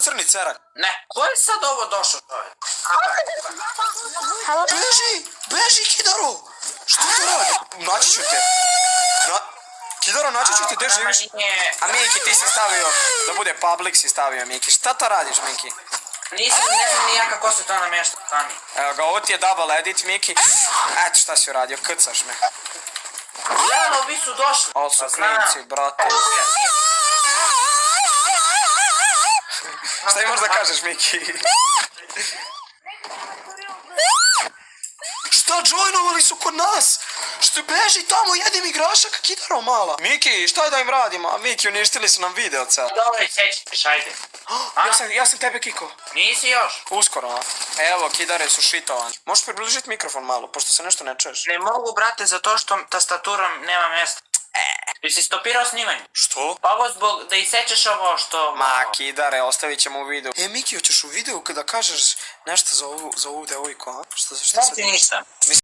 crni cerak. Ne, ko je sad ovo došao čovjek? Beži, Kidaro! Što to radi? Naći ću te. Kidaro, naći ću te, gdje živiš? A Miki, ti si stavio, da bude public si stavio, Miki. Šta to radiš, Miki? Nisam, ne znam ni ja kako se to namješta sami. Evo ga, ovo ti je double edit, Miki. Eto šta si uradio, krcaš me. Jel, ovi su došli. Ovo su klinci, brate. Šta imaš da kažeš, Miki? Šta, joinovali su kod nas? Što beži tamo, jedim igrašak, Kidaro mala. Miki, šta da im radimo? A Miki, uništili su nam video cel. Dobro, sećiš, ajde. Ja sam tebe kiko. Nisi još? Uskoro, a? Evo, Kidare su šitovan. Možeš približiti mikrofon malo, pošto se nešto ne čuješ. Ne mogu, brate, zato što tastaturom nema mjesta. Ti si stopirao snimanje? Što? Pa ovo zbog da isečeš ovo što... Ma, Kidare, ostavit ćemo u videu. Miki, hoćeš u videu kada kažeš nešto za ovu devojku, a? Šta Znači ništa.